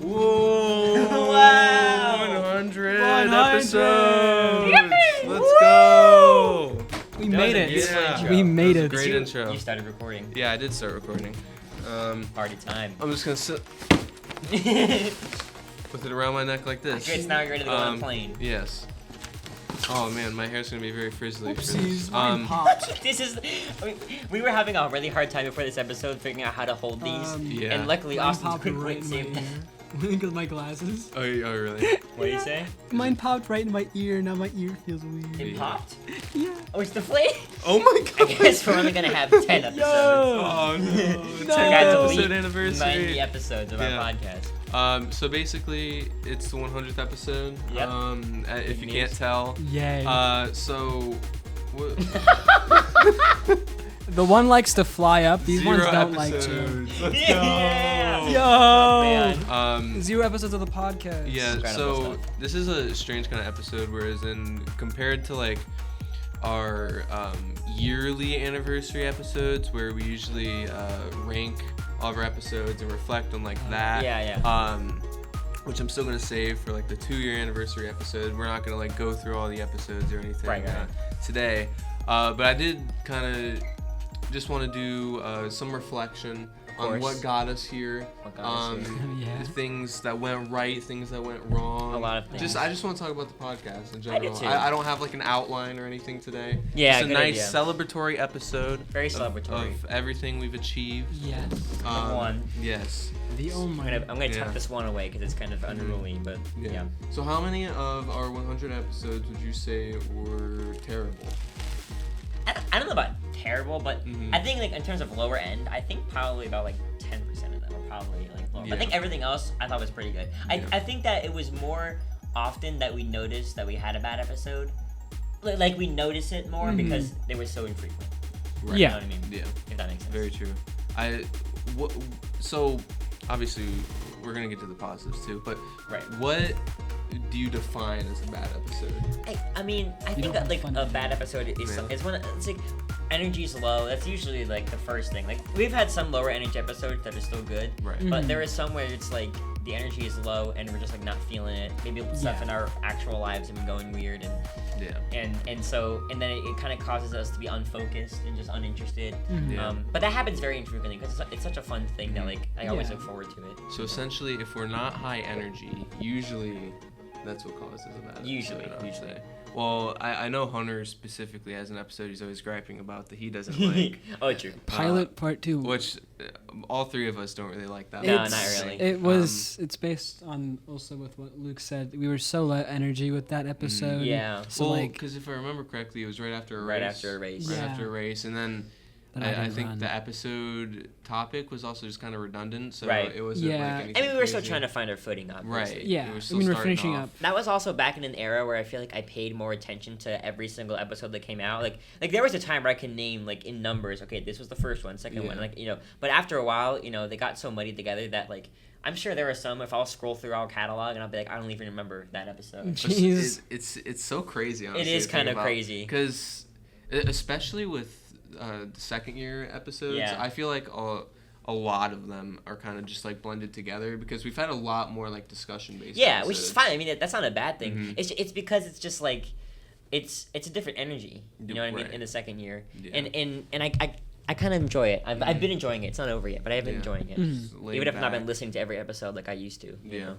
Whoa! Wow! 100 episodes! Yippee! Let's go! We made it. Yeah. We made That was it. a great intro. You started recording. Yeah, I did start recording. Party time. I'm just gonna sit with it around my neck like this. Okay, so now you're ready to go on a plane. Yes. Oh man, my hair's gonna be very frizzly for Oopsies, this. mine popped. This is. We were having a really hard time before this episode figuring out how to hold these. Yeah. And luckily, Mine Austin's popped quick right wit in my saved. ear. Because my glasses. Oh, really? What do you say? Mine popped right in my ear. Now my ear feels weird. It popped? Yeah. Oh, it's deflated? Oh my I god! guess we're only gonna have 10 episodes. Oh no! 10th episode anniversary. 90 episodes of our podcast. So basically, it's the 100th episode. Yep. If you Big can't news. tell. Yay. So. The one likes to fly up. These ones 0 don't like to. episodes. Let's Yeah. Yo. Oh, man. 0 episodes of the podcast. Yeah, Incredible so stuff. this is a strange kind of episode, whereas compared to like our yearly anniversary episodes, where we usually rank all of our episodes and reflect on like that. Yeah. Which I'm still gonna save for like the 2-year anniversary episode. We're not gonna like go through all the episodes or anything Right. today. But I did kind of just want to do some reflection on what got us here. Yeah. Things that went right, things that went wrong. A lot of things. I just want to talk about the podcast in I do general. too. I don't have like an outline or anything today. Yeah, just a good nice idea. celebratory episode. Very celebratory. Of everything we've achieved. Yes. One. Yes. The I'm almighty. gonna Yeah. tuck this one away because it's kind of unruly, but yeah. So how many of our 100 episodes would you say were terrible? I don't know about terrible, but Mhm. I think like in terms of lower end, I think probably about like 10% of them are probably like lower. Yeah. I think everything else I thought was pretty good. Yeah. I think that it was more often that we noticed that we had a bad episode. Like we notice it more because they were so infrequent. Right. Yeah. You know what I mean? Yeah. If that makes sense. Very true. So obviously we're gonna get to the positives too, but Right. what do you define as a bad episode? I mean, I think don't that have like fun a anymore. bad episode is Yeah. it's when it's like energy's low. That's usually like the first thing. Like we've had some lower energy episodes that are still good, Right. but there is some where it's like the energy is low and we're just like not feeling it. Maybe stuff Yeah. in our actual lives have been going weird Yeah. and then it kind of causes us to be unfocused and just uninterested. Yeah. But that happens very infrequently because it's such a fun thing that like I always Yeah. look forward to it. So essentially, if we're not high energy, usually that's what causes a bad Usually, episode, I would usually. say. Well, I know Hunter specifically has an episode he's always griping about that he doesn't like, Oh, true. Pilot part 2. which all three of us don't really like that. No, much, not I really. think. It was. It's based on also with what Luke said. We were so low energy with that episode. Yeah. So Well, like. because if I remember correctly, it was right after a Right race. after a race. Right Yeah. after a race, and then That I didn't think run. the episode topic was also just kind of redundant, so Right. it wasn't Yeah. like I anything mean, we were still crazy. trying to find our footing, obviously. Right. Yeah. We were I still mean, we're starting finishing off. up. That was also back in an era where I feel like I paid more attention to every single episode that came out. Like there was a time where I could name like in numbers, okay, this was the first one, second one, Yeah. like but after a while, they got so muddied together that like I'm sure there are some if I'll scroll through our catalog and I'll be like, I don't even remember that episode. Jeez. It's so crazy. Honestly, It is kind of crazy. because especially with the second year episodes, Yeah. I feel like a lot of them are kind of just like blended together because we've had a lot more like discussion based. Yeah, which is fine. I mean, that's not a bad thing. Mhm. It's because it's just like it's a different energy. You know what I mean? Right. In the second year, Yeah. and I kind of enjoy it. I've been enjoying it. It's not over yet, but I've been Yeah. enjoying it. Just laid Even if I've not back. been listening to every episode like I used to. You know?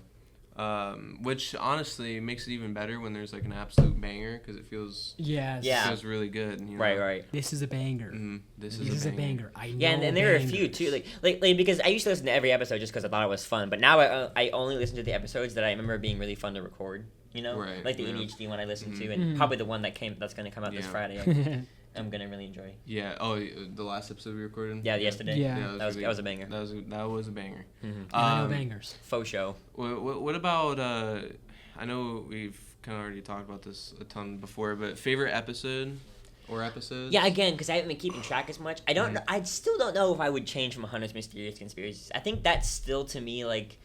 Which honestly makes it even better when there's like an absolute banger because it feels Yes. Yeah. feels really good. You know? Right. This is a banger. This This is a banger. I know. Yeah, and there are a few bangers. too, like because I used to listen to every episode just because I thought it was fun. But now I only listen to the episodes that I remember being really fun to record. Right, Like the yeah. ADHD one I listened to, Mhm. and probably the one that's gonna come out this Yeah. Friday. I'm gonna really enjoy. Yeah. Oh, the last episode we recorded. Yeah, yesterday. Yeah. That was a banger. That was a banger. I know bangers. Faux show. What about? I know we've kind of already talked about this a ton before, but favorite episode or episodes? Yeah, again, because I haven't been keeping track as much. I still don't know if I would change from 100 Mysterious Conspiracies. I think that's still to me like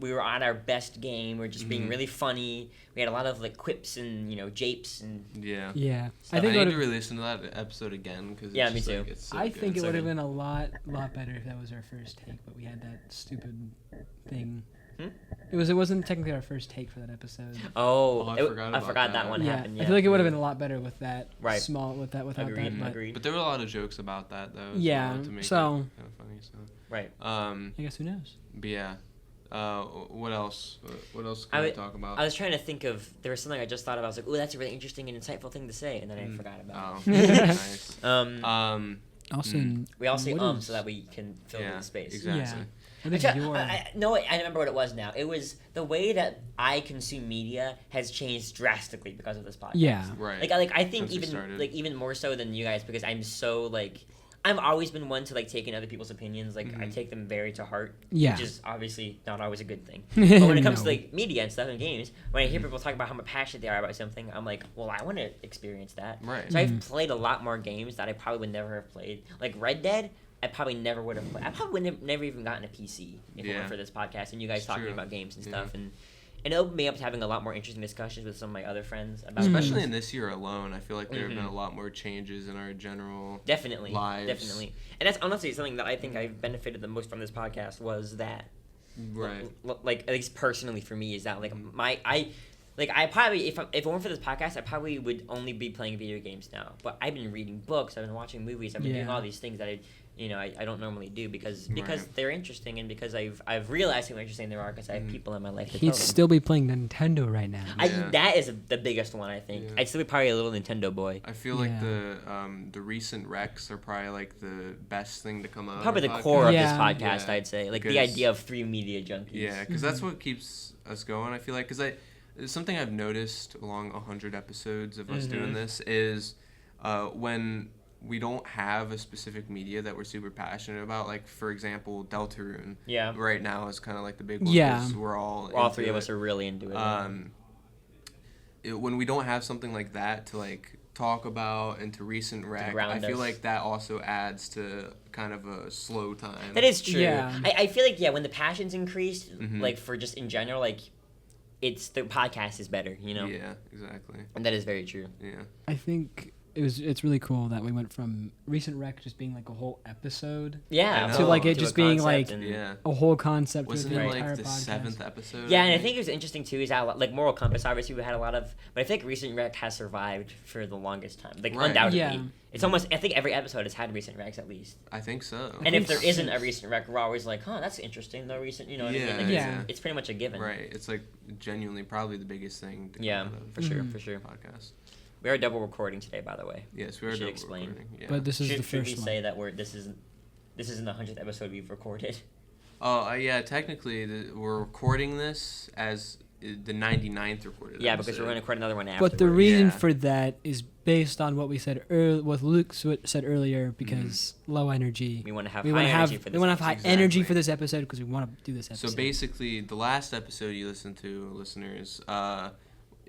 we were on our best game. We're just being really funny. We had a lot of like quips and japes and Yeah. Yeah. So I think it I need would to have. re-listen to that episode again because Yeah, me too. It's so I good. think it It's would have like- been a lot better if that was our first take, but we had that stupid thing. It wasn't technically our first take for that episode. I forgot that one Yeah, happened. Yeah. I feel like it would have been a lot better with that. Right. Small without that. But Agreed. But there were a lot of jokes about that though. Yeah, To make so- it kind of funny. So. Right. I guess who knows? But yeah. What else? What else can we talk about? I was trying to think of, there was something I just thought about. I was like, oh, that's a really interesting and insightful thing to say, and then I forgot about Oh, it. nice. Also, We all say what is- so that we can fill in the space. Exactly. Yeah. I think Actually, your I remember what it was now. It was the way that I consume media has changed drastically because of this podcast. Yeah. Right. I think Since we started. even more so than you guys, because I'm so like, I've always been one to like take in other people's opinions. Like I take them very to heart. Yeah. Which is obviously not always a good thing. But when it comes to No. like media and stuff and games, when I hear people talk about how much passionate they are about something, I'm like, well, I want to experience that. Right. So I've played a lot more games that I probably would never have played. Like Red Dead, I probably never would have played. I probably would have never even gotten a PC if it weren't for this podcast and you guys It's talking true. about games and Yeah. stuff. And it opened me up to having a lot more interesting discussions with some of my other friends about Especially in this year alone, I feel like there have been Mhm. a lot more changes in our general Definitely. lives. Definitely. And that's honestly something that I think I've benefited the most from this podcast was that. Right. Like, at least personally for me, is that, like, I probably, if it weren't for this podcast, I probably would only be playing video games now. But I've been reading books, I've been watching movies, I've been doing Yeah. all these things that I don't normally do because Right. they're interesting and because I've realized how interesting they are because I have people in my life that He'd tell them. still be playing Nintendo right now. Yeah. That is the biggest one, I think. Yeah. I'd still be probably a little Nintendo boy. I feel like Yeah. the recent recs are probably like the best thing to come out. of Probably our the podcast. core of this Yeah. podcast, Yeah. I'd say. Like the Because- idea of 3 media junkies. Yeah, because that's what keeps us going. I feel like because it's something I've noticed along 100 episodes of us doing this is when we don't have a specific media that we're super passionate about. Like for example, Deltarune. Yeah. Right now is kind of like the big one. Yeah. 'Cause we're all. All into 3 of it. us are really into it. When we don't have something like that to like talk about and to recent rec, ground I feel us. like that also adds to kind of a slow time. That is true. Yeah. I feel like, when the passion's increased, Mhm. like for just in general, like the podcast is better, you know? Yeah, exactly. And that is very true. Yeah. I think it's really cool that we went from recent rec just being like a whole episode Yeah. I know. to like it to just a being concept like and- Yeah. a whole concept Wasn't with it the like entire the podcast. 7th episode? Yeah, and I think it was interesting too. Is how like Moral Compass, obviously we had a lot of, but I think Recent Rec has survived for the longest time. Like Right. undoubtedly, Yeah. it's almost. I think every episode has had Recent Recs at least. I think so. And if think there isn't so. a Recent Rec, we're always like, huh, that's interesting. No recent, you know what I Yeah, mean? Like, yeah. It's pretty much a given. Right. It's like genuinely probably the biggest thing to come Yeah, out of for sure, Mhm. for sure. the podcast. We are double recording today, by the way. Yes, we are should double explain. recording. Yeah. But this is should, the should we first one. say that this isn't the 100th episode we've recorded? Oh, yeah, technically we're recording this as the 99th recorded Yeah, because episode. we're going to record another one after. But the reason Yeah. for that is based on what we said what Luke said earlier, because low energy. we want to have We high want to energy have for we this. want to have high episode. energy Exactly. for this episode because we want to do this episode. So basically, the last episode you listened to, listeners,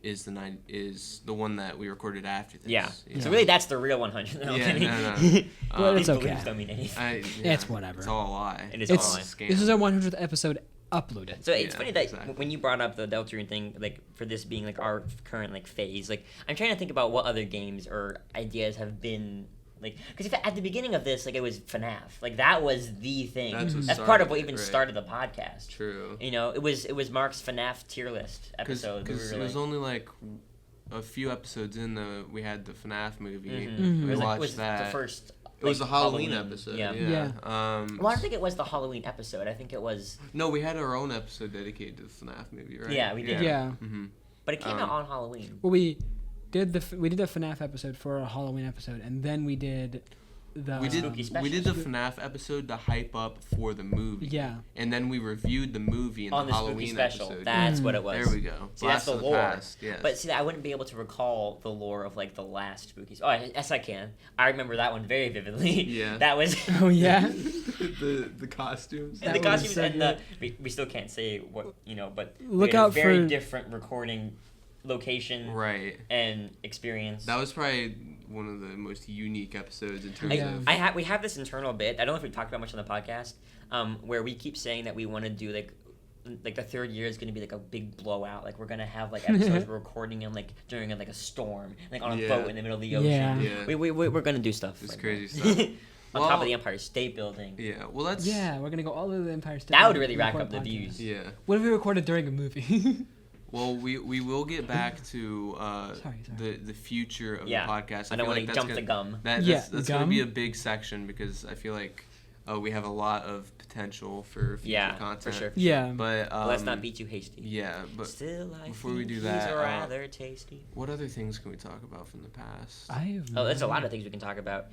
is the one that we recorded after this. Yeah. You So know? really, that's the real 100. No, I'm Yeah, kidding. no. Well, These it's okay. balloons don't mean anything. It's whatever. It's all a lie. It is it's all a lie. Scam. this is our 100th episode uploaded. So it's Yeah, funny that exactly. when you brought up the Deltarune thing, like for this being like our current like phase, like I'm trying to think about what other games or ideas have been like, because at the beginning of this, like it was FNAF, like that was the thing. That's what That's part started of what it, even right. started the podcast. True. You know, it was Mark's FNAF tier list episode. Because it was only like a few episodes in we had the FNAF movie. Mhm. We It watched was that. the first. It was a like, Halloween episode. Yeah. Yeah. Well, I don't think it was the Halloween episode. I think it was. No, we had our own episode dedicated to the FNAF movie, right? Yeah, we did. Yeah. Mm-hmm. But it came out on Halloween. Well, we did the FNAF episode for a Halloween episode, and then we did the We did Spooky special. we did the FNAF episode to hype up for the movie. Yeah. And then we reviewed the movie in On the the Halloween Spooky special. episode. That's what it was. There we go. See, that's Blast the of lore. Past, yes. But see, I wouldn't be able to recall the lore of like the last Spooky. Oh, yes, I can. I remember that one very vividly. Yeah. That was. Oh yeah. the costumes. And the That was costumes so and good. we still can't say what but Look we had out a very for- different recording location Right. and experience. That was probably one of the most unique episodes in terms Yeah. of. We have this internal bit. I don't know if we talked about much on the podcast, where we keep saying that we want to do like the third year is going to be like a big blowout. Like we're going to have like episodes we're recording in like during like a storm, like on a Yeah. boat in the middle of the ocean. Yeah. Yeah. We're going to do stuff. It's like crazy that. stuff. on top of the Empire State Building. Yeah, well, that's... Yeah, we're gonna go all over the Empire State. That would Building really and rack record up the a podcast. views. Yeah. What if we recorded during a movie? Well, we will get back to Sorry. the future of Yeah. the podcast. I don't want to jump the gum. Yeah, That's gum. going to be a big section because I feel like we have a lot of potential for future content. for sure. Yeah. But Let's not be too hasty. Yeah, but Still, I before we think do he's that, rather tasty. what other things can we talk about from the past? There's a lot of things we can talk about.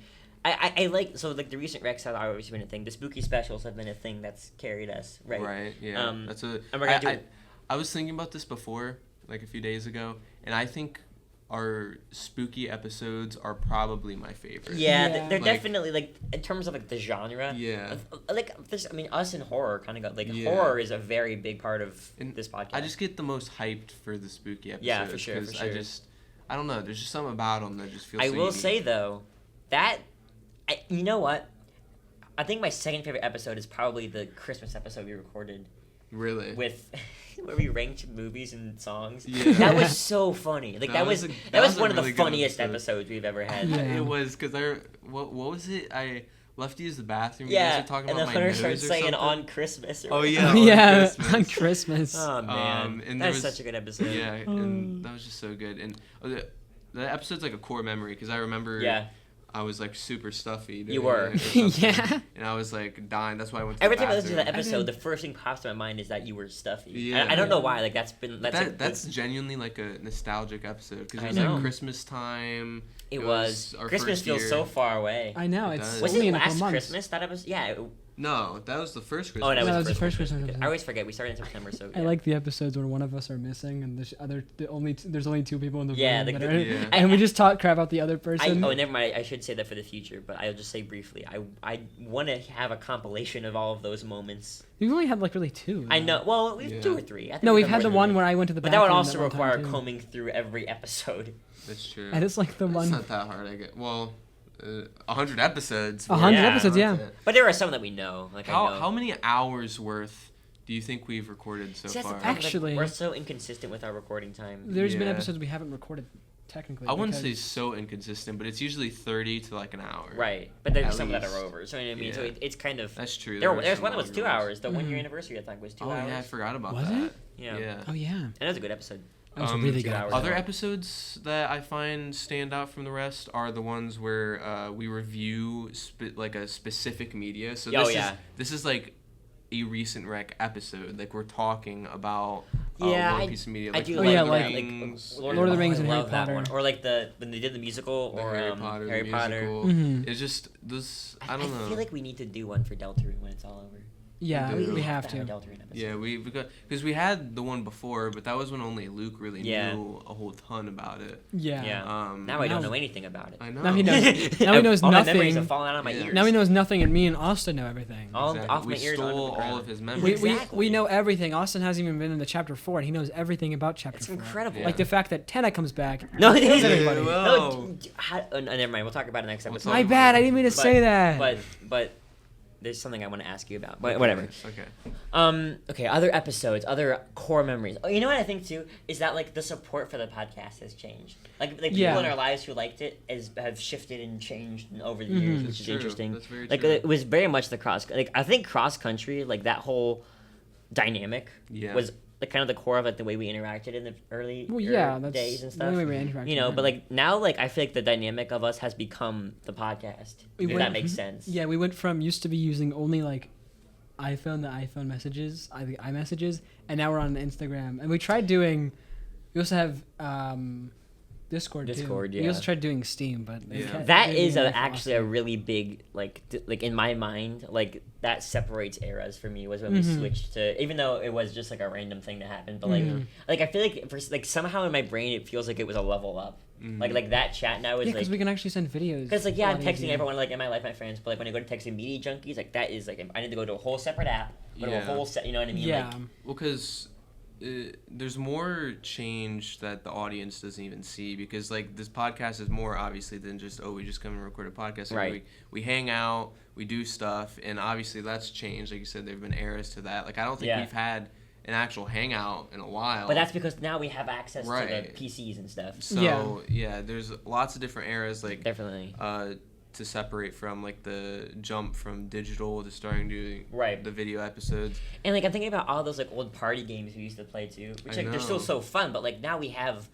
I like the recent Rex have always been a thing. The spooky specials have been a thing that's carried us, right? Right. Yeah. And we're gonna do. I was thinking about this before, like a few days ago, and I think our spooky episodes are probably my favorite. Yeah, they're Like- definitely like in terms of like the genre. Yeah. Like this, I mean, us in horror kind of got like Yeah. horror is a very big part of And this podcast. I just get the most hyped for the spooky episodes. Yeah, for sure, for 'cause sure. I don't know. There's just something about them that just feels. I so will unique. say though, that you know what? I think my second favorite episode is probably the Christmas episode we recorded Really. with where we ranked movies and songs. Yeah. That was so funny. Like that was a one of really the good funniest episode. episodes we've ever had. Yeah. It was because what was it? I left to use the bathroom. You Yeah, guys were talking and about the my hunter nose started or saying something. on Christmas. Or Oh, whatever. yeah. on Yeah, Christmas. on Christmas. Oh man, and there that's was- such a good episode. Yeah, and that was just so good. And the episode's like a core memory because I remember. Yeah. I was like super stuffy. You during were. it or something, Yeah. And I was like dying. That's why I went to Every the time I listen to that bathroom. episode, the first thing pops to my mind is that you were stuffy. Yeah. I don't know why. Like that's That's genuinely like a nostalgic episode because I it was know. like Christmas time. it was. our Christmas first feels year. so far away. I know, It it's does. Was only it in a couple last months. Christmas? That episode? Yeah. No, that was the first Christmas. Oh, that No, was that was the first Christmas. Christmas episode. I always forget. We started in September, so. I yeah. like the episodes where one of us are missing and there's only two people in the Yeah, room. like that the- are, Yeah. and we just talk crap about the other person. Never mind. I should say that for the future, but I'll just say briefly. I want to have a compilation of all of those moments. We've only had like really two. I know. Well, we've Yeah. 2 or 3. I think No, we've had had the more one than where I went to the But that bathroom. would also one time, require too. combing through every episode. That's true. And it's like the It's one. not that hard. I get 100 episodes. 100 Yeah. episodes, yeah. But there are some that we know. Like I know. How many hours worth do you think we've recorded so See, that's the far? problem, like, Actually- we're so inconsistent with our recording time. There's been Yeah. episodes we haven't recorded technically. I wouldn't say because- so inconsistent, but it's usually 30 to like an hour. Right, but there's At some that least. are over. So you know what I mean. So Yeah. it's kind of. That's true. There's some one that was longer 2 ones. hours. The 1 year Mhm. anniversary I think was 2 Oh hours. yeah, I forgot about Was that. it? Yeah. Oh yeah. And it was a good episode. That was a Um, really 2 good. hours. episode. Other episodes that I find stand out from the rest are the ones where we review like a specific media. So Oh, this yeah. this is like a recent rec episode. Like we're talking about Yeah, one piece of media. I Like do Oh, like, yeah, that, like- Rings, Lord of the Rings I and Harry love that Potter. one. Or like when they did the musical the or Harry Potter, Harry the Potter. musical. Mhm. It's just those. I don't know. I feel like we need to do one for Deltarune when it's all over. Yeah, We do. we have a to. Deltarune episode. Yeah, we got because we had the one before, but that was when only Luke really Yeah. knew a whole ton about it. Yeah. Yeah. Um, Now I don't Now- know anything about it. I know. Now he knows. Now he knows All my memories nothing. have fallen out of my Yeah. ears. Now he knows nothing, and me and Austin know everything. All Exactly. off my we ears onto the stole all ground. of his We, memories. we, Exactly. we know everything. Austin hasn't even been in the chapter 4, and he knows everything about chapter It's 4. incredible. Yeah. Like the fact that Tenna comes back. No, it kills isn't. everybody. Yeah, No, well. never mind. We'll talk about it next We'll episode. talk My bad. I didn't mean to say that. But there's something I want to ask you about. But whatever. Okay. Okay, other episodes, other core memories. Oh, you know what I think too is that like the support for the podcast has changed. Like people Yeah. in our lives who liked it have shifted and changed over the Mhm. years, which That's is true. interesting. That's very Like true. it was very much the I think cross country, like that whole dynamic Yeah. was the kind of the core of like the way we interacted in the early Well, yeah, that's days and the stuff. only way we interact. You know, with but him. like now, like I feel like the dynamic of us has become the podcast. We If went- that makes sense. Yeah, we went from used to be using only like iPhone messages, iMessages, and now we're on Instagram. And we tried doing. We also have Discord too. Discord, We yeah. also tried doing Steam, but Yeah. That it is didn't actually a foster. really big like in my mind, like that separates eras for me was when we Mhm. switched to, even though it was just like a random thing that happened, but like Mhm. like I feel like like somehow in my brain it feels like it was a level up. Mhm. Like that chat now is Yeah, because like we can actually send videos. because like a yeah, I'm lot texting easier. everyone like in my life, my friends, but like when I go to texting media junkies, like that is like I need to go to a whole separate app, go to a Yeah. whole set, you know what I mean? Yeah. Like, Well, because there's more change that the audience doesn't even see because like this podcast is more obviously than just we just come and record a podcast every Right. week. We hang out, we do stuff, and obviously that's changed. Like you said, there've been eras to that. Like I don't think Yeah. we've had an actual hangout in a while. but that's because now we have access to Right. the PCs and stuff. so yeah. There's lots of different eras. Like Definitely. to separate from like the jump from digital to starting doing Right. the video episodes. And like I'm thinking about all those like old party games we used to play too, which I like they're still know. so fun, but like now we have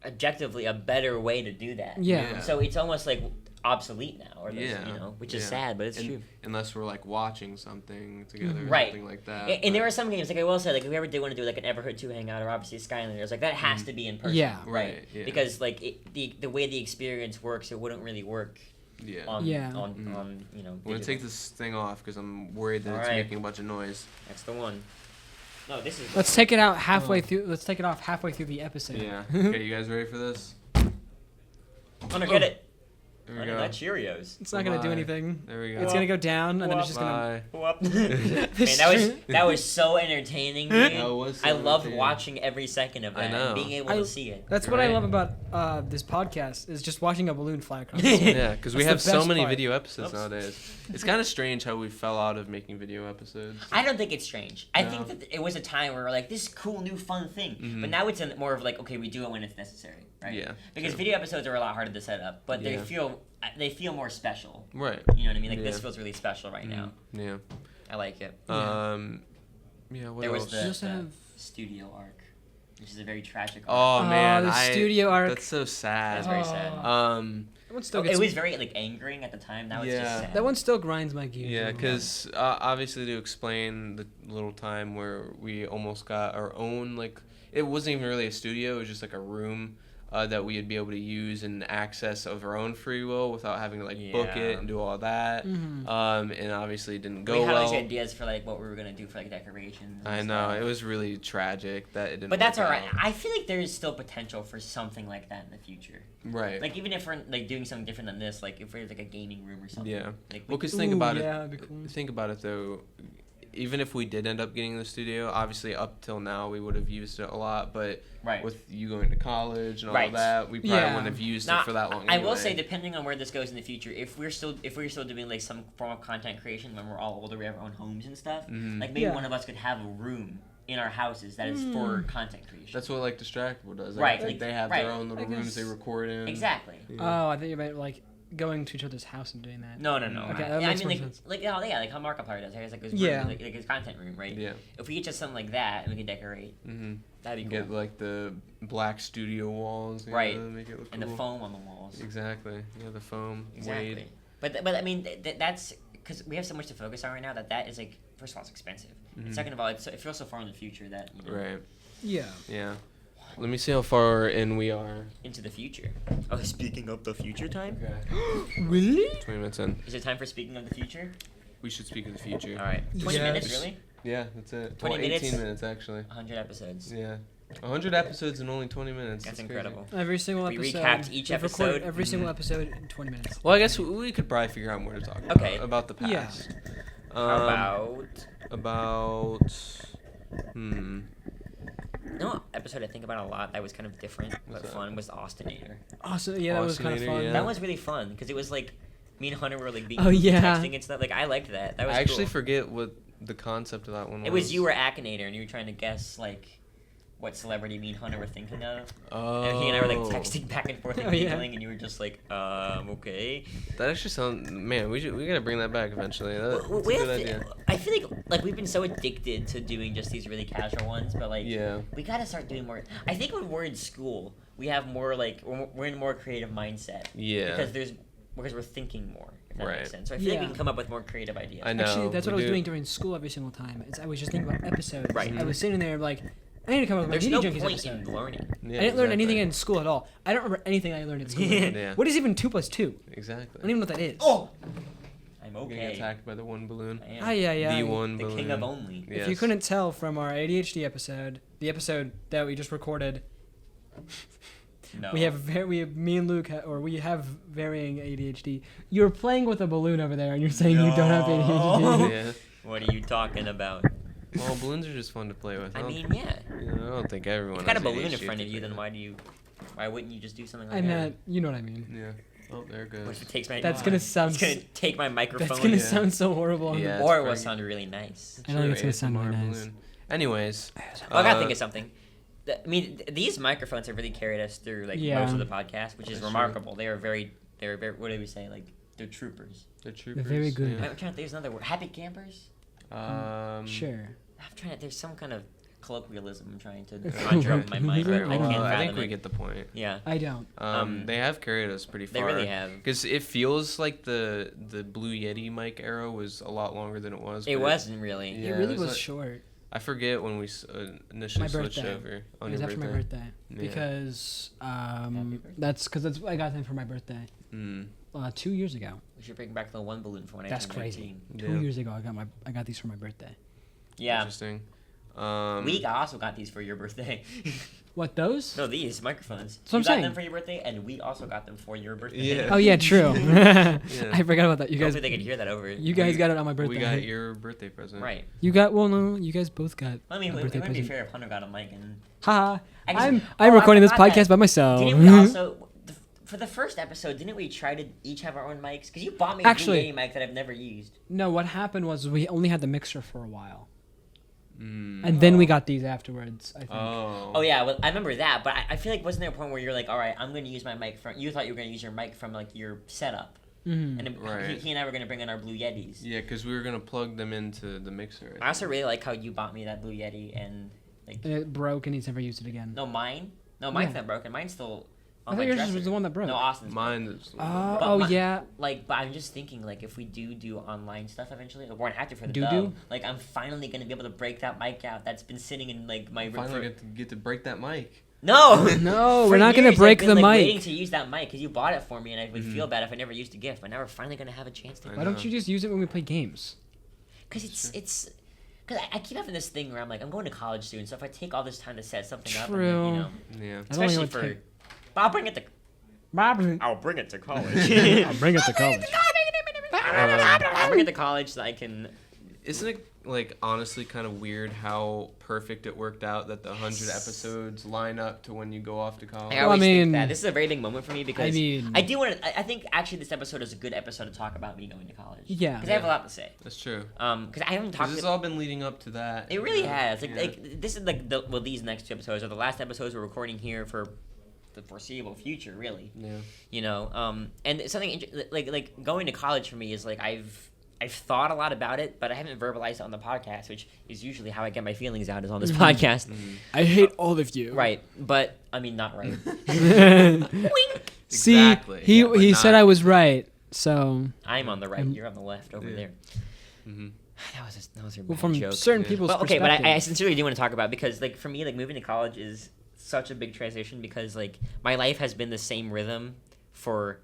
objectively a better way to do that. Yeah. So it's almost like obsolete now, or Yeah. you know, which is Yeah. sad, but it's And- true. Unless we're like watching something together, or Right. something like that. And there are some games like I will say, like if we ever did want to do like an Everhood 2 hangout or obviously Skylanders, like that has to be in person. Yeah. Right, yeah. Because like the way the experience works, it wouldn't really work yeah. on Yeah. on you know. I'm gonna digital. take this thing off because I'm worried that it's Alright. making a bunch of noise. That's the one. No, this is. Let's take it out halfway through. Let's take it off halfway through the episode. Yeah. Okay, you guys ready for this? Hunter, get it. There we Hunter, go. that Cheerios. It's not gonna do Bye. anything. There we go. It's gonna go down, and then it's just Bye. Whoop. Man, This that was so entertaining. That Man. was so I loved entertaining. watching every second of that I know. and being able to see it. That's what I Right. love about this podcast is just watching a balloon fly across. Yeah, because we That's have the so best many part. video episodes Oops. nowadays. It's kind of strange how we fell out of making video episodes. I don't think it's strange. I No. think that it was a time where we're like, this is cool, new, fun thing. Mhm. But now it's more of like, okay, we do it when it's necessary, right? Yeah, Because true. video episodes are a lot harder to set up, but Yeah. they feel more special. Right. You know what I mean? Like this Yeah. feels really special right now. Yeah. I like it. Yeah. What There was else? the, also the have- studio arc, which is a very tragic Oh arc. man, the I- studio arc. That's so sad. That's very sad. That one still It gets was very like angering at the time. Now it's just Yeah. sad. that one still grinds my gears. a Yeah, little. because obviously to explain the little time where we almost got our own, like, it wasn't even really a studio, it was just like a room that we'd be able to use and access of our own free will without having to like book Yeah. it and do all that. Mhm. And obviously it didn't go we had all well. these ideas for like what we were gonna do for like decorations. and I know, stuff. it was really tragic that it didn't But that's work alright. out. I feel like there is still potential for something like that in the future. Right. Like even if we're like doing something different than this, like if we're like a gaming room or something. Yeah. Like Well, we, because think Ooh, about yeah, it. that'd be cool. Think about it though. Even if we did end up getting the studio, obviously up till now we would have used it a lot. But right. with you going to college and all Right. that, we probably Yeah. wouldn't have used Now, it for that long. I will anyway. say, depending on where this goes in the future, if we're still doing like some form of content creation when we're all older, we have our own homes and stuff. Mhm. Like maybe Yeah. one of us could have a room in our houses that is for content creation. That's what like Distractable does. Like, Right, Like, like- they have right. their own little I rooms they guess- record in. Exactly. Yeah. Oh, I think you meant like going to each other's house and doing that. No. Okay, that I makes mean, more like, sense. like yeah, like how Markiplier does. He has like his room, Yeah. like his content room, right? Yeah. If we get just something like that and we can decorate, Mm-hmm. that'd be cool. Get like the black studio walls. Right. Make it look And the cool. foam on the walls. Exactly. Yeah, the foam. Exactly. Wade. But I mean, that's because we have so much to focus on right now that is like, first of all, it's expensive. And Mhm. second of all, it feels so far in the future that, you know, Right. Yeah. Yeah. Let me see how far in we are. into the future. Oh, speaking of the future time? Okay. Really? 20 minutes in. Is it time for speaking of the future? We should speak of the future. All right. 20 Yes. minutes, really? Yeah, that's it. 20 well, minutes? 18 minutes actually. 100 episodes. Yeah. 100 episodes in only 20 minutes. That's crazy. incredible. Every single We episode. recapped each we've recorded episode. Every single Mhm. episode in 20 minutes. Well, I guess we could probably figure out more to talk Okay. about the Yeah. past. How about... About. You know what episode I think about a lot that was kind of different but What's that? fun was Austinator. Oh, so yeah, that was kind of Austinator, fun. yeah. That was really fun because it was like me and Hunter were like being Oh, yeah. texting and stuff. Like I liked that. That was I actually cool. forget what the concept of that one was. It was you were Akinator and you were trying to guess like what celebrity me and Hunter were thinking of. Oh. And he and I were like texting back and forth and Oh, yeah. giggling, and you were just like, okay. That actually sounds. Man, we gotta bring that back eventually. That's a We good have idea. I feel like we've been so addicted to doing just these really casual ones, but like Yeah. we gotta start doing more. I think when we're in school, we have more like we're in a more creative mindset Yeah. because we're thinking more. If that Right. makes sense. So I feel like we Yeah. can come up with more creative ideas. I know. Actually, that's what I we was do. doing during school every single time. Is I was just thinking about episodes. Right. I was sitting there like, I need to come up with There's my no Junkies point episode. in learning. Yeah, I didn't learn exactly. anything in school at all. I don't remember anything I learned in school. Yeah. What is even 2 + 2? Exactly. I don't even know what that is. Oh, I'm Getting okay. attacked by the one balloon. I am. Ah, yeah. The one The balloon. king of only. If you couldn't tell from our ADHD episode, the episode that we just recorded, No. we have me and Luke, we have varying ADHD. You're playing with a balloon over there, and you're saying you don't have ADHD. Yeah. What are you talking about? Well, balloons are just fun to play with. I don't- mean, yeah. you know, I don't think everyone. If you got a has balloon in ADHD front to of you, play then with. why wouldn't you just do something like I that? meant, you know what I mean. Yeah. Oh, there it What goes. if it takes my? That's gonna sound. It's gonna take my microphone. That's gonna Yeah. sound so horrible. On Yeah. the, or it it's will very- sound really nice. I don't think it's gonna sound ASMR really nice. balloon. Anyways. Well, I gotta uh, think of something. I mean, these microphones have really carried us through like Yeah. most of the podcast, which is That's true. remarkable. They are very. What do we say? Like They're troopers. They're troopers. very good. Yeah. I'm trying to think. There's another word. Happy campers. Sure. I'm trying to. There's some kind of colloquialism I'm trying to conjure up in my mind. But I can't I think fathom we it. get the point. Yeah. I don't. They have carried us pretty far. They really have. Because it feels like the Blue Yeti mic era was a lot longer than it was. It but wasn't really. It Yeah, really it was like- short. I forget when we initially My switched birthday. over. It On was your after my birthday. birthday Yeah. because birthday. that's I got them for my birthday 2 years ago. We should bring back the one balloon for when I That's turned crazy. 19. 2 years ago, I got these for my birthday. Yeah. Interesting. We also got these for your birthday. What, those? No, these microphones. That's what I'm you got saying. them for your birthday, and we also got them for your birthday. Yeah. Oh yeah, true. I forgot about that. You guys, Hopefully they could hear that over. you guys got it on my birthday. We got your birthday present. Right. You got you guys both got. I mean, a it birthday wouldn't be present. fair if Hunter got a mic and. Haha. I'm I recording this forgot podcast that. by myself. Didn't we also, for the first episode, didn't we try to each have our own mics? Because you bought me a Actually- Blue Yeti mic that I've never used. No, what happened was we only had the mixer for a while, Mm. and then we got these afterwards. I think. Oh yeah, well I remember that, but I feel like wasn't there a point where you're like, all right, I'm going to use my mic from. You thought you were going to use your mic from like your setup, Mhm. and then Right. he and I were going to bring in our Blue Yetis. Yeah, because we were gonna plug them into the mixer. I also really like how you bought me that Blue Yeti and like And it broke, and he's never used it again. no mine. No, mine's Yeah. not broken. Mine's still I on thought my yours dresser. was the one that broke. No, Austin's Mine is. But Oh my- yeah. Like, but I'm just thinking, like, if we do online stuff eventually, like, we're gonna have to for the Do-do? dub. Like, I'm finally gonna be able to break that mic out that's been sitting in like my. Finally get to break that mic. No, No, For we're not gonna years, break I've been, the like, mic. Waiting to use that mic because you bought it for me, and I would feel bad if I never used a gift. But now we're finally gonna have a chance to. I Why don't know. you just use it when we play games? Because it's. Because I keep having this thing where I'm like, I'm going to college soon, so if I take all this time to set something up, and then, True. you know, Yeah. I don't think it especially would for. take- But I'll bring it to. I'll I'll bring it to college. bring it to college. I'll bring it to college so I can. Isn't it like honestly kind of weird how perfect it worked out that the 100 episodes line up to when you go off to college? I Well, I always think mean- that this is a very big moment for me because mean- I do want to. I think actually this episode is a good episode to talk about me going to college. Yeah. because I have a lot to say. That's true. Because I haven't 'Cause talked. this has all been leading up to that. It really you know? has. Yeah. Like this is like these next 2 episodes are the last episodes we're recording here for the foreseeable future, really. Yeah. You know, and something like going to college for me is like I've thought a lot about it, but I haven't verbalized it on the podcast, which is usually how I get my feelings out is on this podcast. I hate all of you. Right, but I mean not right. See, Exactly. he Yeah, but he said not- I was right. So I'm on the right, you're on the left over Yeah. there. Mm-hmm. That was a well, bad from joke. certain Yeah. people's Well, okay, but perspective. I sincerely do want to talk about because like for me, like moving to college is such a big transition because like my life has been the same rhythm for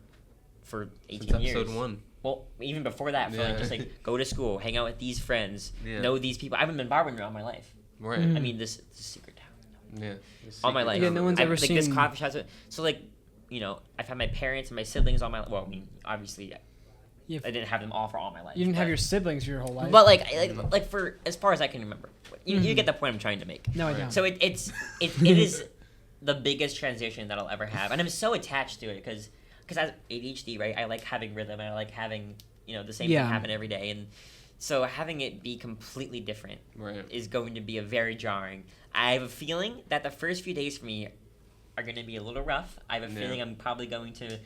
18 Since years. episode 1. Well, even before that, for like Yeah. just like go to school, hang out with these friends, Yeah. know these people. I haven't been barbering all my life. Right. Mhm. I mean, this is a secret town. Yeah. All my life. Yeah, no one's I've- ever like this seen- coffee shop. So like, you know, I've had my parents and my siblings all my. Well, I mean, obviously, You I didn't have them all for all my life. didn't have but- your siblings your whole life. But like for as far as I can remember, you get the point I'm trying to make. no, I Right. don't. So it is the biggest transition that I'll ever have, and I'm so attached to it because as ADHD, right? I like having rhythm, and I like having the same Yeah. thing happen every day, and so having it be completely different Right. is going to be a very jarring. I have a feeling that the first few days for me are going to be a little rough. I have a Yeah. feeling I'm probably going to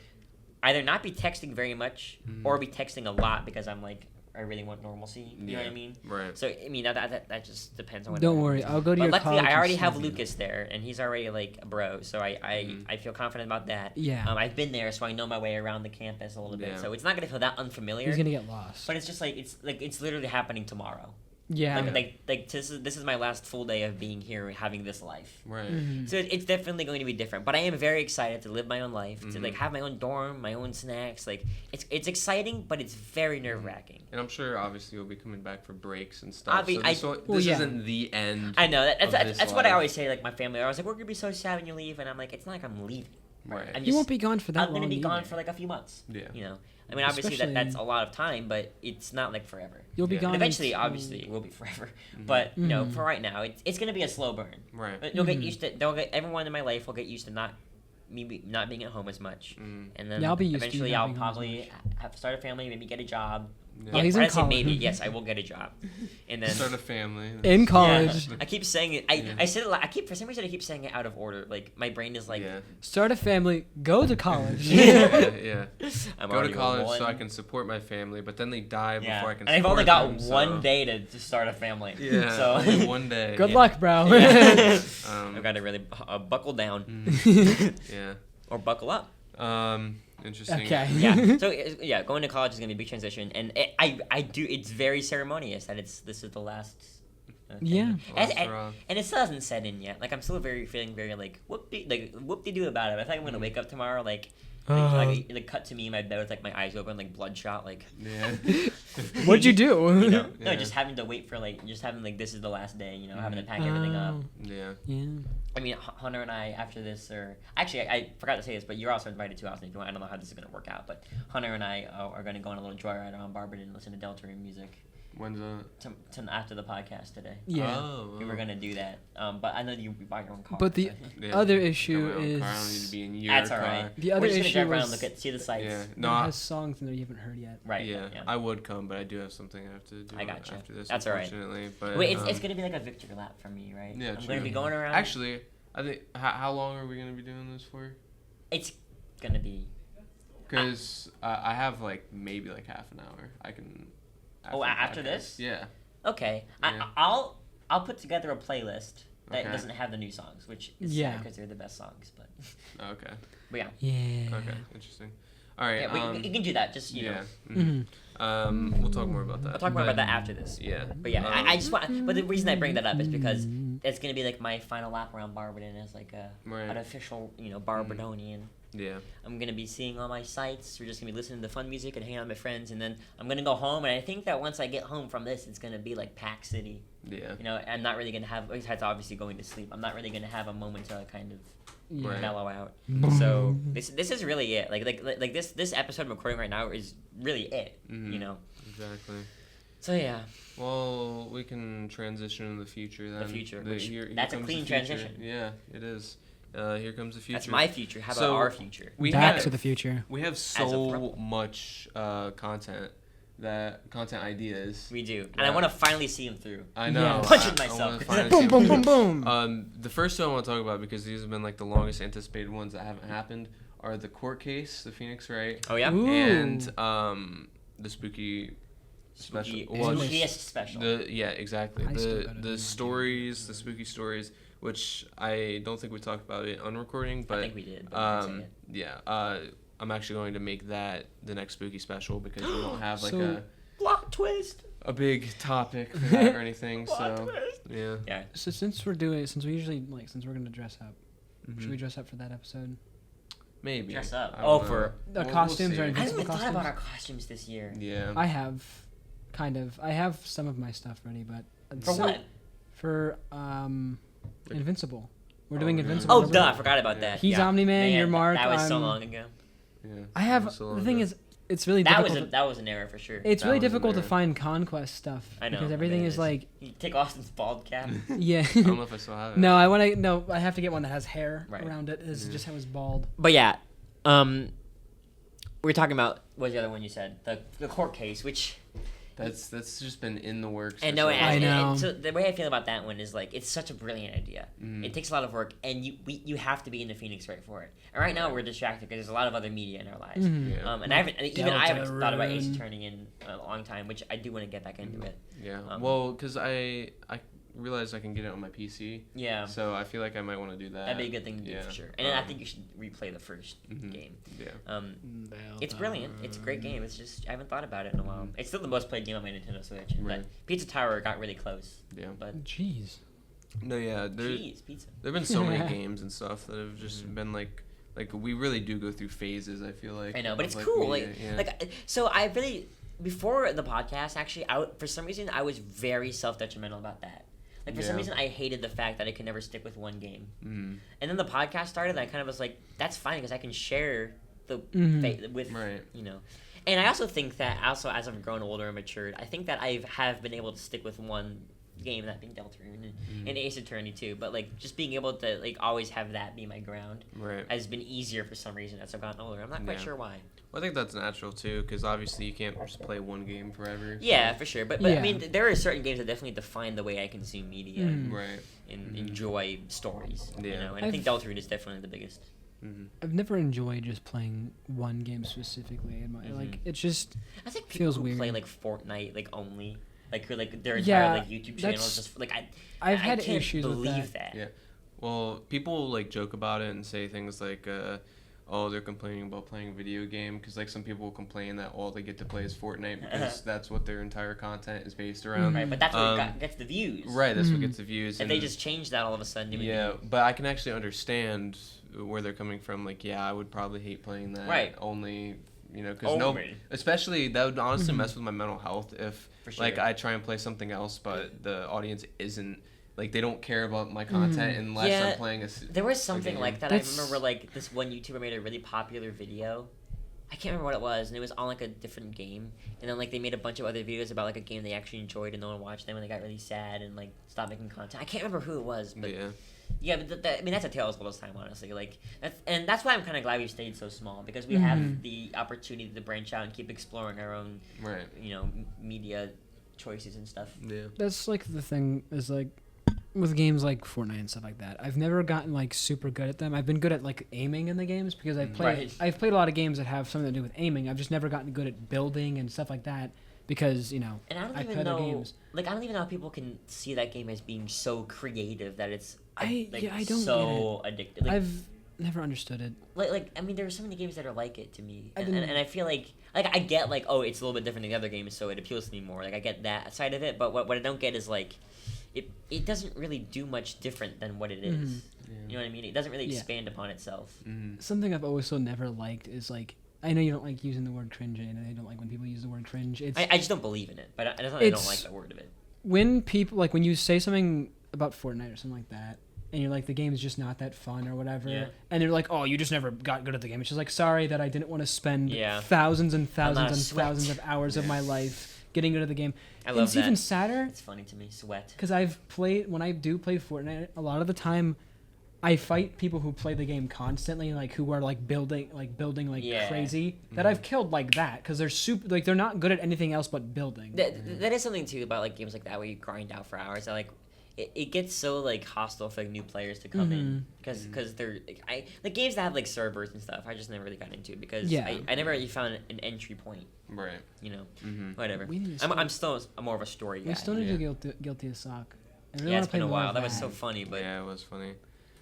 either not be texting very much or be texting a lot because I'm like I really want normalcy. You know what I Yeah. mean? Right. So I mean that just depends on what. Don't happens. worry, I'll go to But your luckily, college I and already see have you. Lucas there, and he's already like a bro. So I feel confident about that. Yeah. I've been there, so I know my way around the campus a little bit. Yeah. So it's not gonna feel that unfamiliar. He's gonna get lost. But it's just like it's literally happening tomorrow. Yeah. Like this is my last full day of being here, having this life. Right. Mhm. So it's definitely going to be different. But I am very excited to live my own life, to like Mhm. have my own dorm, my own snacks. Like it's exciting, but it's very nerve wracking. And I'm sure, obviously, you'll be coming back for breaks and stuff. So I- this, one- Well, this yeah. isn't the end. I know that's of this what I life. always say. Like my family, I was like, we're gonna be so sad when you leave, and I'm like, it's not like I'm leaving. Right. I'm You just, won't be gone for that I'm long. gonna be gone either. for like a few months. Yeah. You know, I mean, obviously that's Especially- a lot of time, but it's not like forever. You'll be Yeah. gone. And eventually, until- obviously, it will be forever. But you know, Mhm. for right now, it's gonna be a slow burn. Right. But you'll get Mhm. used to. Everyone in my life will get used to not being at home as much, Mm. and then Yeah, I'll be used to eventually not I'll being home as probably have start a family, maybe get a job, Oh, he's in I say college. maybe. Yes, I will get a job, and then Start a family. In college. Yeah, I keep saying it. I said it. I keep for some reason I keep saying it out of order. Like my brain is like, Start a family. Go to college. yeah. I'm Go to already college one. so I can support my family, but then they die before I can. And I've support only got them, so- one day to start a family. Yeah. So Only one day. Good luck, bro. I've got to really buckle down Yeah. or buckle up. Interesting. Okay. Yeah. So going to college is gonna be a big transition, and I do. It's very ceremonious that this is the last. Thing. Yeah. And it still hasn't set in yet. Like I'm still feeling very like whoop-de-doo about it. I think I'm gonna wake up tomorrow like cut to me in my bed with like my eyes open, like bloodshot, like. Yeah. What'd you do? You know, no, Yeah. just having to wait for this is the last day. You know, having to pack everything up. Yeah. Yeah. I mean, Hunter and I after this, or actually, I forgot to say this, but you're also invited to Austin if you want. I don't know how this is gonna work out, but Hunter and I are gonna go on a little joyride around Barberton and listen to Deltarune music. When's that? To after the podcast today. Yeah. Oh. We were gonna do that, but I know you bought your own car. But the other issue is I don't need to be in your that's car. all right. The other we're just gonna issue drive around was and see the sights. Yeah. it No. has songs in there you haven't heard yet. Right. Yeah, I would come, but I do have something I have to do I gotcha. after this. That's all right. Unfortunately, but Wait, it's gonna be like a victory lap for me, right? Yeah, I'm true. gonna be going around. Actually, I think how long are we gonna be doing this for? It's gonna be. Because I have like maybe like half an hour. I can. After the podcast. this? Yeah. Okay. Yeah. I'll put together a playlist that Okay. doesn't have the new songs, which is Yeah. because they're the best songs. But Okay. yeah. Yeah. Okay. Interesting. All right. Yeah, we can do that. Just you know, yeah. We'll talk more about that. I'll talk more about that after this. Yeah. But yeah, I just want. But the reason I bring that up is because it's gonna be like my final lap around Barberton as like an official, Barberdonian. Yeah. I'm gonna be seeing all my sights. We're just gonna be listening to fun music and hanging out with my friends, and then I'm gonna go home. And I think that once I get home from this, it's gonna be like Pack City. Yeah. I'm not really gonna have. Besides obviously going to sleep, I'm not really gonna have a moment to kind of Right. mellow out. So this is really it. Like this episode I'm recording right now is really it. Mhm. Exactly. So yeah. Well, we can transition in the future then. The future, Here that's a comes clean the future. transition. Yeah, it is. Here comes the future. That's my future. How about So, our future? We Back have, to the future. We have As so of- much content ideas. We do, and Yeah. I want to finally see them through. I know. Yeah. Punching I myself. wanna finally Boom, see boom, them. boom, boom. The first two I want to talk about, because these have been like the longest anticipated ones that haven't happened, are the court case, the Phoenix Wright, Oh yeah. Ooh. and the spooky special. Spooky, Well, spookiest special. exactly. I still gotta do The that. stories, the spooky stories, which I don't think we talked about it on recording, but I think we did. But we didn't say it. yeah. I'm actually going to make that the next spooky special because we don't have like So- Plot twist. a big topic for that or anything. Plot So twist. yeah. Yeah. So since we're gonna dress up, should we dress up for that episode? Maybe Dress up. I don't Oh, know. for the We'll costumes see. or I haven't Invincible even thought about costumes? our costumes this year. Yeah. I have, kind of. I have some of my stuff ready, but For what? For Invincible. We're doing yeah. Invincible. Oh, remember? duh! I forgot about that. He's yeah. Omni-Man, Man, you're Mark. That was so I'm- long ago. Yeah. I have. So The thing long is, it's really That difficult. was an error for sure. It's that really was an difficult to error. find conquest stuff I know. because I everything bet it is like, You take Austin's bald cap. yeah. I don't know if I still have it. No, I want to. No, I have to get one that has hair Right. around it. It's Yeah. just how it's bald. But yeah, we were talking about what was the other one you said? The court case, which That's just been in the works. and for no, so and, long. I know. and so the way I feel about that one is like it's such a brilliant idea. Mhm. It takes a lot of work, and you have to be in the Phoenix right for it. And right now we're distracted because there's a lot of other media in our lives. Mhm. Yeah. And I haven't I haven't thought about Ace Deltarune. Attorney in a long time, which I do want to get back into it. Yeah. Um, Well, because I realized I can get it on my PC, Yeah, so I feel like I might want to do that. that'd be a good thing to do yeah. for sure. And I Um, think you should replay the first Mhm. game. Yeah. It's brilliant. It's a great game. It's just I haven't thought about it in a while. It's still the most played game on my Nintendo Switch. Right. But Pizza Tower got really close. Yeah. But Jeez. No, yeah. cheese pizza. There've been so many games and stuff that have just been like we really do go through phases. I feel like. I know, but of, it's cool. media, Like, yeah. like so I really before the podcast actually for some reason I was very self-detrimental about that. Like for some Yeah. reason I hated the fact that I could never stick with one game. Mhm. And then the podcast started and I kind of was like that's fine because I can share the Mhm. with Right. And I also think that also as I've grown older and matured, I think that I have been able to stick with one game, that being Deltarune, and Ace Attorney too. But like just being able to like always have that be my ground has been easier for some reason as I've gotten older. I'm not quite sure why. Well, I think that's natural too, because obviously you can't just play one game forever. Yeah, for sure. But I mean, there are certain games that definitely define the way I consume media Right. and enjoy stories. Yeah. You know, and I think Deltarune is definitely the biggest. I've never enjoyed just playing one game specifically. Like it just I think people feels who weird. play like Fortnite like only like or like their entire like YouTube channel is just like I've had can't issues believe with that. Yeah. Well, people like joke about it and say things like, "Oh, they're complaining about playing a video game," because like some people will complain that all they get to play is Fortnite because that's what their entire content is based around. Right, but that's what gets the views. Right, that's what gets the views. And they just change that all of a sudden. Yeah, but I can actually understand where they're coming from. Like, yeah, I would probably hate playing that. Right. Only, because especially that would honestly mess with my mental health if like I try and play something else, but the audience isn't. Like, they don't care about my content unless I'm playing there was something like that. I remember, like, this one YouTuber made a really popular video. I can't remember what it was, and it was on, like, a different game. And then, like, they made a bunch of other videos about, like, a game they actually enjoyed, and no one watched them, and they got really sad and, like, stopped making content. I can't remember who it was, but... Yeah, but I mean, that's a tale as old as time, honestly. Like, that's why I'm kind of glad we've stayed so small, because we have the opportunity to branch out and keep exploring our own, media choices and stuff. Yeah. That's, like, the thing is, like... With games like Fortnite and stuff like that, I've never gotten like super good at them. I've been good at like aiming in the games because I've played a lot of games that have something to do with aiming. I've just never gotten good at building and stuff like that because and I don't even know games. Like I don't even know how people can see that game as being so creative that it's I don't so addictive. Like, I've never understood it. Like I mean, there are so many games that are like it to me, and I feel like I get like it's a little bit different than the other games, so it appeals to me more. Like I get that side of it, but what I don't get is like. It doesn't really do much different than what it is. You know what I mean? It doesn't really expand upon itself. Something I've always so never liked is like I know you don't like using the word cringe, and I don't like when people use the word cringe. I just don't believe in it, but I don't like the word of it. When people when you say something about Fortnite or something like that, and you're like the game is just not that fun or whatever, and they're like, oh, you just never got good at the game. It's just like sorry that I didn't want to spend thousands and thousands and thousands of hours of my life getting good at the game. I love it's that. even sadder. It's funny to me, sweat. Because when I do play Fortnite, a lot of the time, I fight people who play the game constantly, like who are like building crazy. That I've killed like that because they're super they're not good at anything else but building. That is something too about like games like that where you grind out for hours. Like it gets so like hostile for like, new players to come in because they're the games that have like servers and stuff. I just never really got into because I never really found an entry point. Right. Whatever. I'm still more of a story guy. We still need to get Guilty as Sock. It's been a while. That was so funny, but yeah, it was funny.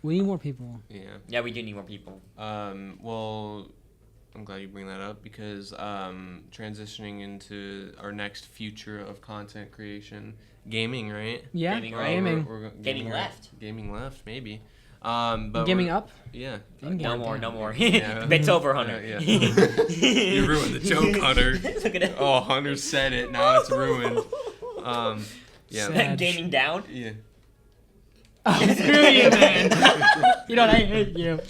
We need more people. Yeah, we do need more people. Well, I'm glad you bring that up because transitioning into our next future of content creation, gaming, right? Yeah, gaming. We're gaming left. Gaming left, maybe. But gaming up? Yeah. No more. It's over, Hunter. You ruined the joke, Hunter. Look at it. Oh, Hunter said it. Now it's ruined. Gaming down? Yeah. Oh, screw you, man. You know what? I hate you.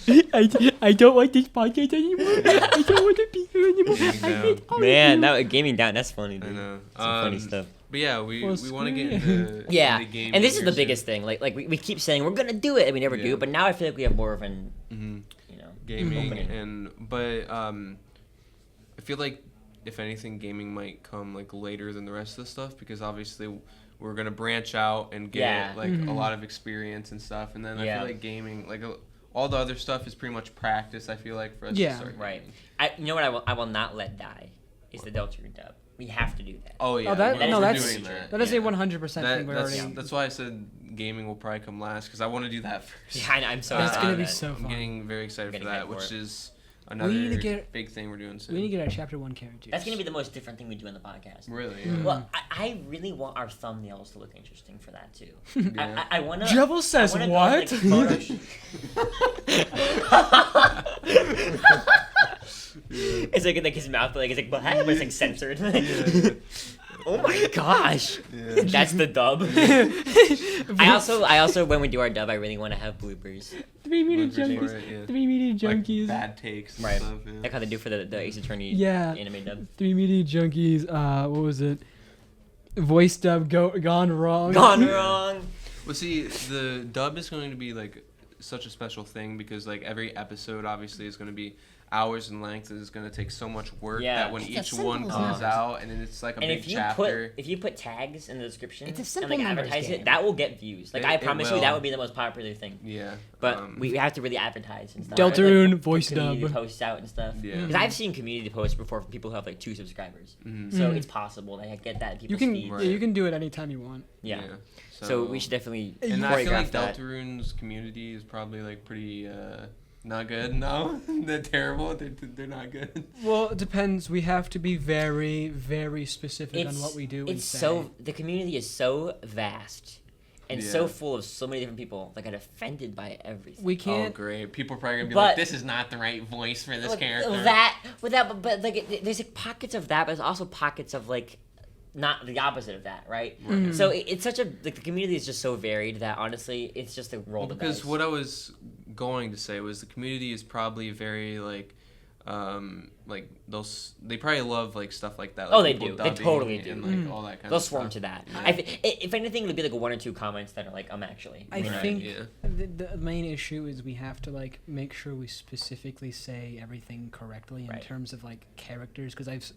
I don't like this podcast anymore. I don't want to be here anymore. I hate all Man, that gaming down. That's funny, dude. I know. Some funny stuff. But yeah, we want to get into gaming. And this is the biggest thing. Like we keep saying we're gonna do it, and we never do. But now I feel like we have more of an, gaming opening. But I feel like if anything, gaming might come like later than the rest of the stuff because obviously we're gonna branch out and get like a lot of experience and stuff, and then I feel like gaming, like all the other stuff is pretty much practice. I feel like for us to start. Right. You know what I will not let die is the Deltarune dub. We have to do that. Oh yeah. That is a 100% thing. That's why I said gaming will probably come last because I want to do that first. Yeah, I'm so excited. excited. It's gonna be so fun. I'm getting very excited for that, which is another big thing we're doing soon. We need to get our Chapter 1 characters. That's going to be the most different thing we do in the podcast. Really? Yeah. Well, I really want our thumbnails to look interesting for that, too. Yeah. I want to... Jebel says what? It's like his mouth, like, it's like, but it's like censored. Oh my gosh. Yeah. That's the dub. I also, when we do our dub, I really want to have bloopers. 3 Media Junkies. 3 Media Junkies. Like bad takes and stuff. Yeah. Like how they do for the Ace Attorney anime dub. 3 Media Junkies. What was it? Voice dub gone wrong. Gone wrong. Well, see, the dub is going to be like such a special thing because like every episode obviously is going to be hours in length and it's going to take so much work that when each one comes out and then it's like a big chapter. If you put tags in the description it's and like advertise it, that will get views. Like I promise you, that would be the most popular thing. Yeah. But we have to really advertise and stuff. Deltarune, like, voice dub. Community posts out and stuff. Yeah. Because I've seen community posts before from people who have like 2 subscribers. So it's possible that I get that in people's feeds. You can do it anytime you want. Yeah. So we should definitely and I feel like that. Deltarune's community is probably like pretty not good. No, they're terrible. They're not good. Well, it depends. We have to be very, very specific on what we do. The community is so vast and so full of so many different people that get offended by everything. We can't. Oh, great! People are probably gonna be like, "This is not the right voice for this character." But like, there's like pockets of that, but there's also pockets of like. Not the opposite of that, right? So it's such a the community is just so varied that honestly, it's just a roll. Because what I was going to say was the community is probably very like they probably love like stuff like that. Like they do. They totally do. And like all that kind They'll of stuff. swarm to that. Yeah. If anything, it'll be like 1 or 2 comments that are like, actually. I think the main issue is we have to like make sure we specifically say everything correctly in terms of like characters. Because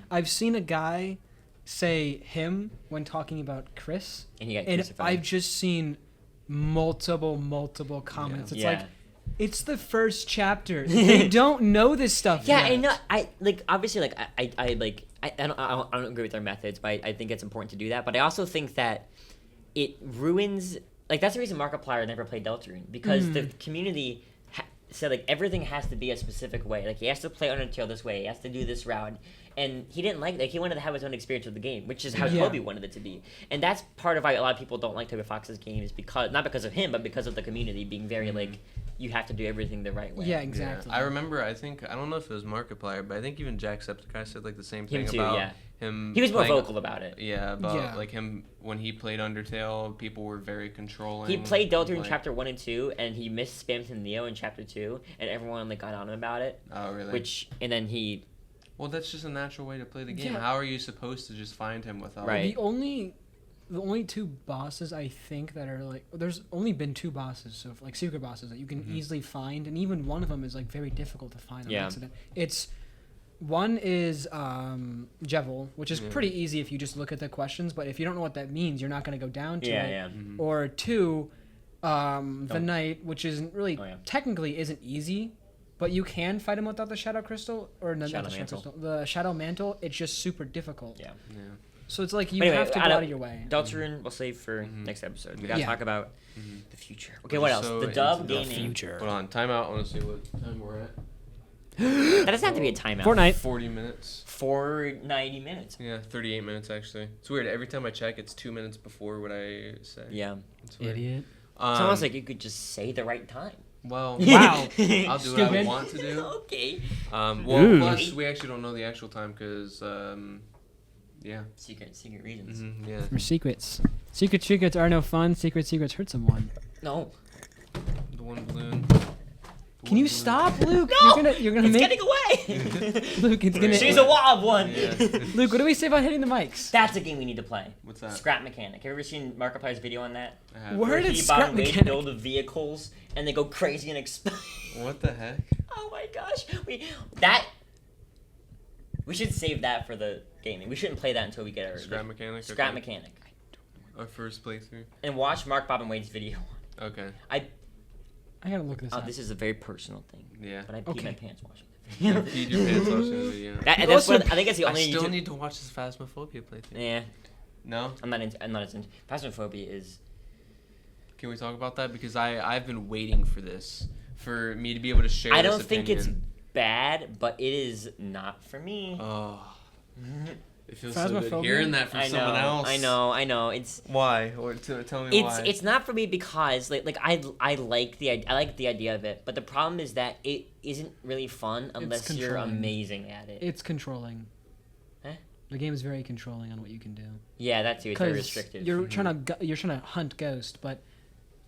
I've seen a guy say him when talking about Chris, and I've just seen multiple comments. It's like, it's the first chapter. They don't know this stuff. Yeah, yet. I know. I like obviously like I don't agree with their methods, but I think it's important to do that. But I also think that it ruins like that's the reason Markiplier never played Deltarune because the community said like everything has to be a specific way. Like he has to play Undertale this way. He has to do this route. And he didn't like he wanted to have his own experience with the game, which is how Toby wanted it to be. And that's part of why a lot of people don't like Toby Fox's games because not because of him, but because of the community being very like you have to do everything the right way. Yeah, exactly. Yeah. I remember I don't know if it was Markiplier, but I think even Jacksepticeye said like the same thing about him. He was more vocal about it. Yeah, about like him when he played Undertale, people were very controlling. He played Deltarune in chapter 1 and 2 and he missed Spamton Neo in chapter 2 and everyone like got on him about it. Oh really? And then he well, that's just a natural way to play the game. Yeah. How are you supposed to just find him without... Right. The only 2 bosses I think that are like... There's only been 2 bosses, so like secret bosses that you can easily find, and even one of them is like very difficult to find on accident. One is Jevil, which is pretty easy if you just look at the questions, but if you don't know what that means, you're not going to go down to it. Yeah. Or 2, the Knight, which isn't really... technically isn't easy, but you can fight him without the Shadow Crystal, or no, not the Shadow Crystal. The Shadow Mantle, it's just super difficult. Yeah. So it's like you have to go out of your way. Deltarune, we'll save for next episode. We gotta talk about the future. Okay, what else? The dub gaming. Future. Hold on, time out. I want to see what time we're at. That doesn't have to be a timeout. Fortnite. 40 minutes. 90 minutes. Yeah, 38 minutes actually. It's weird. Every time I check, it's 2 minutes before what I say. Yeah. It's weird. Idiot. It's almost like you could just say the right time. Well, wow. I'll do what I want to do. Okay. Plus, we actually don't know the actual time because, Secret reasons. Yeah. For secrets. Secrets are no fun. Secrets hurt someone. No. The one balloon. Can you stop, Luke? No! You're gonna it's make... getting away! Luke, it's gonna... She's a wild one! Yeah. Luke, what do we say about hitting the mics? That's a game we need to play. What's that? Scrap Mechanic. Have you ever seen Markiplier's video on that? I have. Where did Scrap Mechanic... Mechanic build vehicles and they go crazy and explode. What the heck? Oh my gosh. We should save that for the gaming. We shouldn't play that until we get our... Scrap Mechanic? Scrap Mechanic. Our first playthrough? And watch Mark, Bob, and Wade's video. Okay. I gotta look this up. This is a very personal thing. Yeah. But I peed my pants watching the You video. peed your pants watching the video. I think it's the only I still need to watch this Phasmophobia playthrough. Yeah. No? I'm not as into... Phasmophobia is... Can we talk about that? Because I've been waiting for this. For me to be able to share I this don't think opinion. it's bad, but it is not for me. Oh. It feels so good hearing that from someone else. I know. It's why? Or tell me why. It's not for me because I like the idea of it, but the problem is that it isn't really fun unless you're amazing at it. It's controlling. Huh? The game is very controlling on what you can do. Yeah, that too. It's very restrictive. You're trying to hunt Ghost, but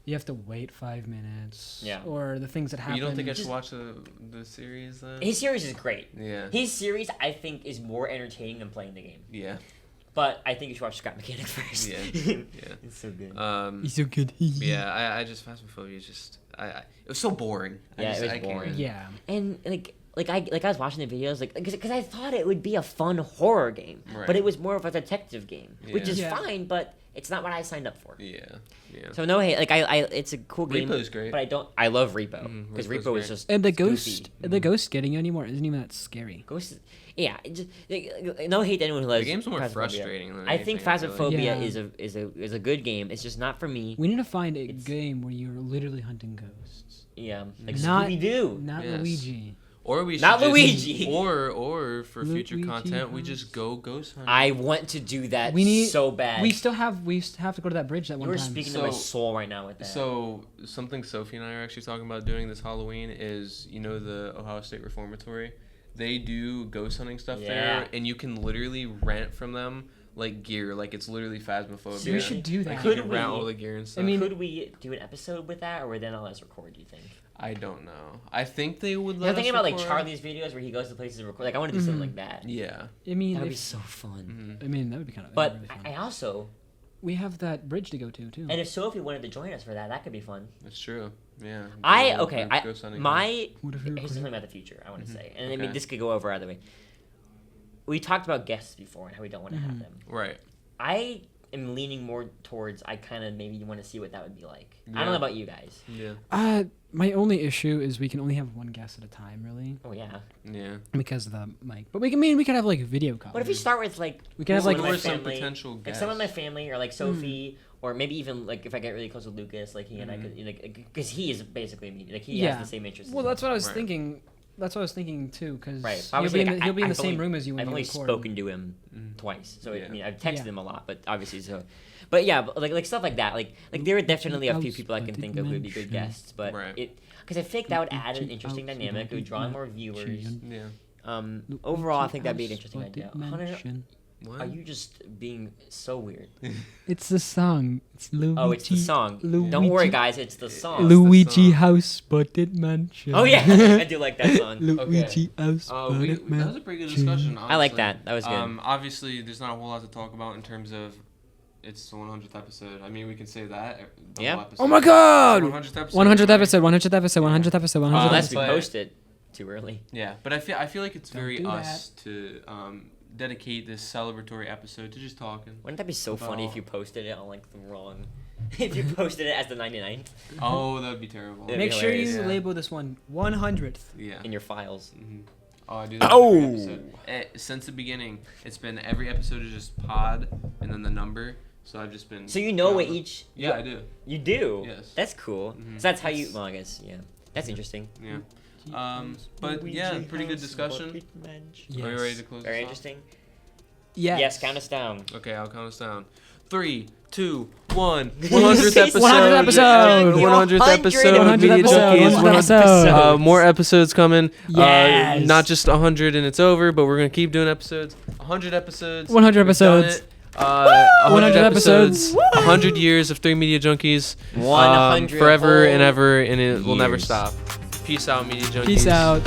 you have to wait 5 minutes. Yeah. Or the things that happen. You don't think I should watch the series then? His series is great. Yeah. His series, I think, is more entertaining than playing the game. Yeah. But I think you should watch Scrap Mechanic first. Yeah. It's so good. He's so good. Yeah, I just Phasmophobia is just it was so boring. Yeah, it was boring. Yeah. And I was watching the videos because I thought it would be a fun horror game, but it was more of a detective game, which is fine, but it's not what I signed up for. Yeah. So no hate, it's a cool game. Repo's great. But I love Repo because Repo's Repo is great. just And the goofy. ghost getting you anymore isn't even that scary. Ghost, yeah. No hate to anyone who loves. The game's more Phasmophobia. frustrating than I think anything, I feel like. Phasmophobia Yeah. is a good game. It's just not for me. We need to find a game where you're literally hunting ghosts. Yeah, like Not- Scooby-Doo. Not Yes. Luigi. Or we should Not just, Luigi. Or for future Luigi content, we House. just go ghost hunting. I want to do that We need- so bad. We have to go to that bridge that one You were time. speaking to my So- soul right now with that. So something Sophie and I are actually talking about doing this Halloween is, the Ohio State Reformatory. They do ghost hunting stuff there, and you can literally rent from them like gear, like it's literally Phasmophobia. We should do that. Like you Could can rent we- all the gear and stuff. I mean- could we do an episode with that, or would then all us record? Do you think? I don't know. I think they would I'm let thinking us about like record. Charlie's videos where he goes to places and record. Like I want to do something like that. Yeah. I mean, That would be if- so fun. I mean, that would be kind of. But really fun. I also, we have that bridge to go to too. and if Sophie wanted to join us for that, that could be fun. That's true. Yeah. Ghost hunting. What if we Here's recorded- something about the future I want to say, and I mean Okay. this could go over either way. We talked about guests before and how we don't want to have them. Right. I am leaning more towards I kind of maybe want to see what that would be like. I don't Yeah. know about you guys. Yeah. My only issue is we can only have one guest at a time, really, Oh yeah. Yeah. because of the mic. But we could have like video calls. What if we start with like We can have, someone like- in Or my some family, potential like guests. someone in my family or like Sophie or maybe even like if I get really close with Lucas, like he and I could because he is basically me, like he has the same interests. Well, as that's what I was Right. thinking. That's what I was thinking too, because Right. he'll Obviously, be like, he'll be in the I've same only- room as you when I've you only record. spoken to him Mhm. twice, so Yeah. I mean I've texted Yeah. him a lot, but obviously so. But yeah, but like stuff like that, like there are definitely a few people I can think of who would be good guests, but Right. because I think that would add an interesting dynamic. It would draw in more viewers. Yeah. Overall, I think that'd be an interesting idea. Hunter, What? are you just being so weird? It's the song. It's Luigi. Oh, it's the song. Don't worry, Luigi- guys, it's the song. Luigi song. House Spotted Mansion. Oh yeah, I do like that song. Luigi House We, Spotted that was a pretty good discussion. I like honestly. that. That was good. Obviously, there's not a whole lot to talk about in terms of it's the 100th episode. I mean, we can say that. The Yeah. whole episode. Oh my God! It's the 100th episode. 100th right? episode. 100th episode. 100th episode. 100th Unless we but- post it too early. Yeah, but I feel like it's Don't very do us to dedicate this celebratory episode to just talking. Wouldn't that be so funny if About- you posted it on like the wrong? If you posted it as the 99th Oh, that would be terrible. Yeah. Make sure you hilarious. Yeah. label this one 100th. Yeah. in your files. Mhm. Oh, I do that Oh! every episode. Since the beginning, it's been every episode is just pod and then the number. So I've just been. So you know what counting. each. Yeah, I do. You do. Yes. That's cool. Mhm. So that's how you. Well, I guess yeah. That's interesting. Yeah. But yeah, pretty good discussion. Yes. Are you ready to close Very this off? interesting. Yes. Yes, count us down. Okay, I'll count us down. 3, 2, 1. 100th episode. 100th episode. 100th episode. 100th Media episode. Junkies. 100th episode. More episodes coming. Yes. Not just 100 and it's over, but we're gonna keep doing episodes. 100 episodes. 100 We've done episodes. it. 100 100 episodes. episodes. 100 years of 3 Media Junkies. 100 forever and whole ever, and it will never years. stop. Peace out, Media Junkies. Peace out.